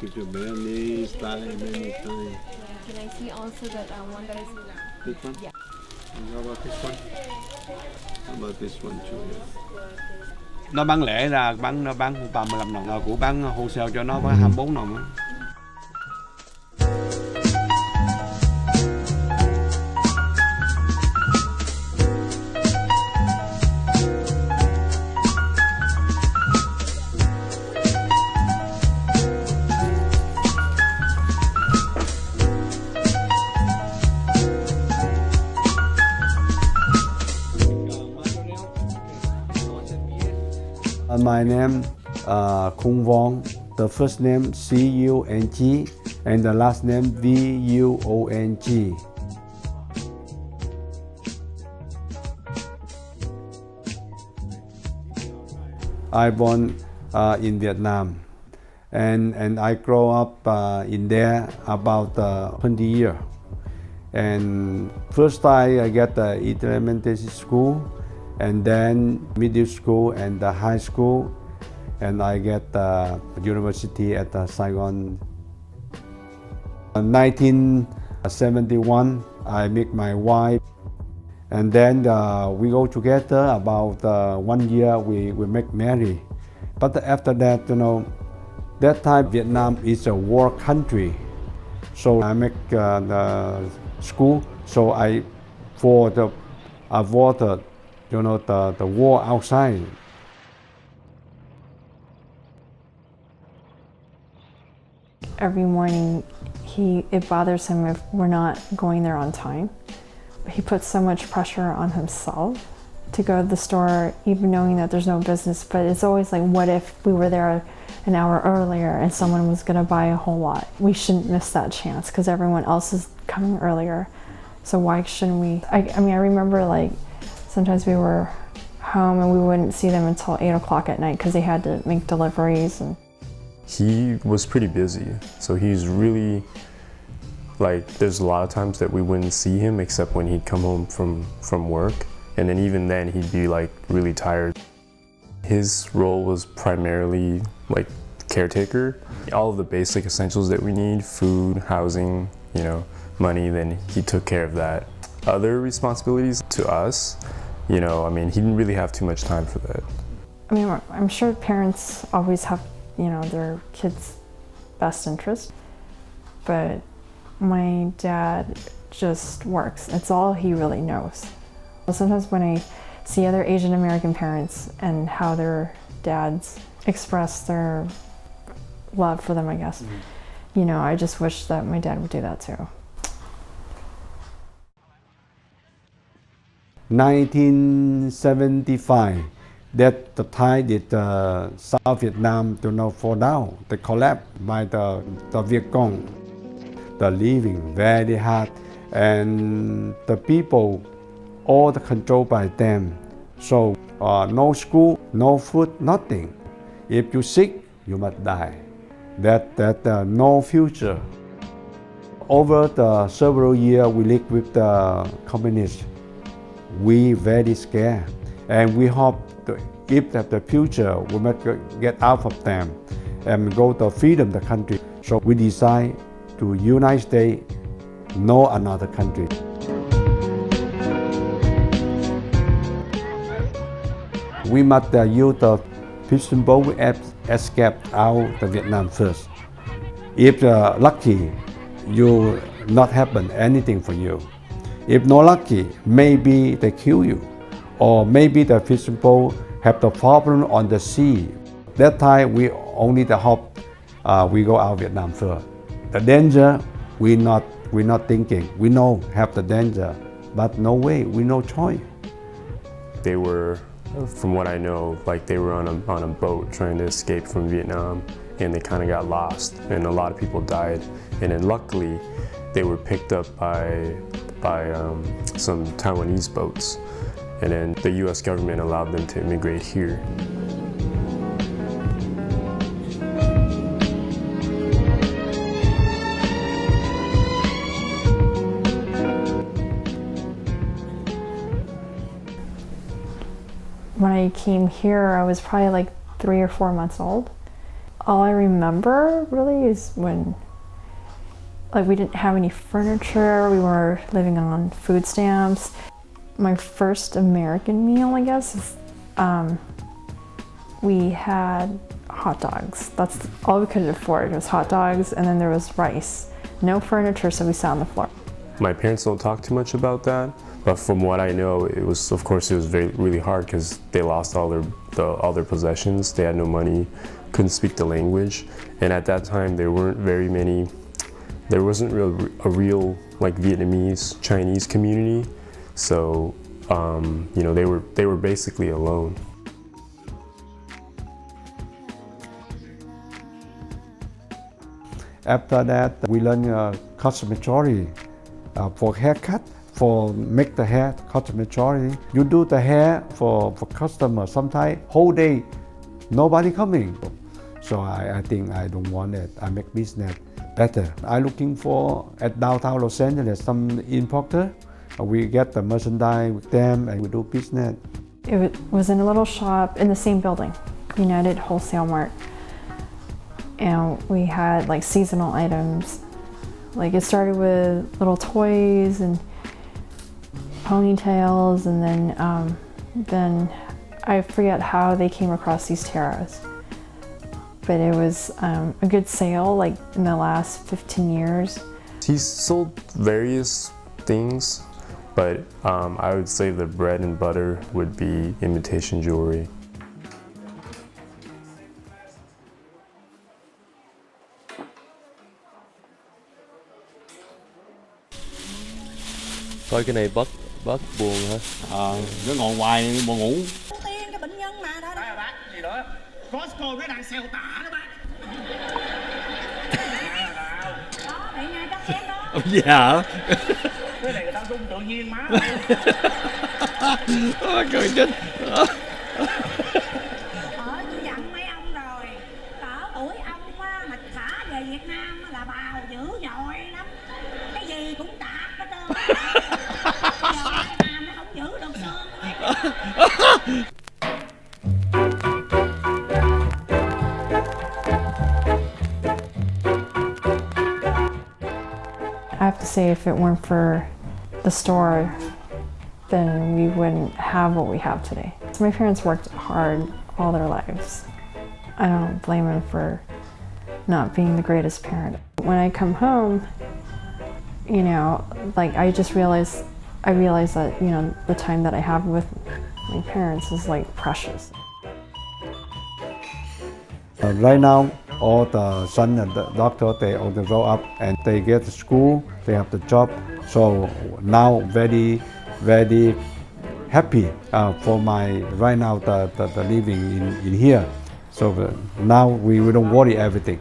Give you many style, many kind. Can I see also that one that is? This one? Yeah. And how about this one? How about this one too? Nó bán lẻ ra nó bán 35 đồng, của bán wholesale cho nó có 24 đồng á. My name Kung Vong. The first name C-U-N-G and the last name V-U-O-N-G. I born in Vietnam and I grow up in there about 20 years. And first I get the elementary school, and then middle school and the high school, and I get the university at Saigon. 1971, I meet my wife, and then we go together about 1 year. We make married, but after that, that time Vietnam is a war country, so I make the school. So I avoided the war outside. Every morning, it bothers him if we're not going there on time. He puts so much pressure on himself to go to the store, even knowing that there's no business. But it's always like, what if we were there an hour earlier and someone was going to buy a whole lot? We shouldn't miss that chance because everyone else is coming earlier. So why shouldn't we? I mean, I remember like sometimes we were home and we wouldn't see them until 8 o'clock at night because they had to make deliveries. And he was pretty busy, so he's really like, there's a lot of times that we wouldn't see him except when he'd come home from work, and then even then he'd be like really tired. His role was primarily like caretaker. All of the basic essentials that we need, food, housing, money, then he took care of that. Other responsibilities to us, I mean, he didn't really have too much time for that. I mean, I'm sure parents always have, their kids' best interest, but my dad just works. It's all he really knows. Sometimes when I see other Asian American parents and how their dads express their love for them, I guess, I just wish that my dad would do that too. 1975, that the time did South Vietnam fall down, the collapse by the Viet Cong. The living very hard, and the people all controlled by them. So no school, no food, nothing. If you're sick, you must die. That no future. Over the several years, we lived with the communists. We very scared, and we hope if the future we must get out of them and go to freedom the country. So we decide to United States, no another country. We must use the fishing boat escape out of Vietnam first. If lucky, you not happen anything for you. If not lucky, maybe they kill you, or maybe the fishing boat have the problem on the sea. That time we only the hope we go out of Vietnam first. The danger we not thinking. We know have the danger, but no way, we no choice. They were, from what I know, like they were on a boat trying to escape from Vietnam, and they kind of got lost, and a lot of people died. And then luckily, they were picked up by some Taiwanese boats, and then the U.S. government allowed them to immigrate here. When I came here, I was probably like 3 or 4 months old, All I remember really is when, like, we didn't have any furniture, we were living on food stamps. My first American meal, I guess, is we had hot dogs. That's all we could afford, was hot dogs, and then there was rice. No furniture, so we sat on the floor. My parents don't talk too much about that, but from what I know, it was really hard because they lost all their possessions. They had no money, couldn't speak the language, and at that time there wasn't a real like Vietnamese Chinese community, so you know, they were basically alone. After that, we learn cosmetology for haircut, for make the hair cosmetology. You do the hair for customers. Sometimes whole day, nobody coming. So I think I don't want it. I make business better. I'm looking for at downtown Los Angeles some importer. We get the merchandise with them and we do business. It was in a little shop in the same building, United Wholesale Mart. And we had like seasonal items. Like it started with little toys and ponytails, and then I forget how they came across these tiaras. But it was a good sale, like in the last 15 years. He's sold various things, but I would say the bread and butter would be imitation jewelry. Thôi cái này bớt buồn hả? Nó ngồi hoài buồn ngủ. Tiên cho bệnh nhân mà đó. Đó bác, gì đó? Costco nó đang sale tả đó bác. Đó, bị ngay chắc chén đó. Dạ. Cái này người ta rung tự nhiên má. Cười chết. Tôi dặn mấy ông rồi. Cỡ tuổi ông á, mà thả về Việt Nam là bào dữ dội lắm. Cái gì cũng tạp hết trơn. Giờ Việt Nam nó không giữ được xương. I have to say, if it weren't for the store, then we wouldn't have what we have today. So my parents worked hard all their lives. I don't blame them for not being the greatest parent. When I come home, you know, like I realize that, you know, the time that I have with my parents is like precious. Right now, all the son and the daughter, they all grow up and they get to school, they have the job. So now very, very happy for my right now the living in here. So now we don't worry everything.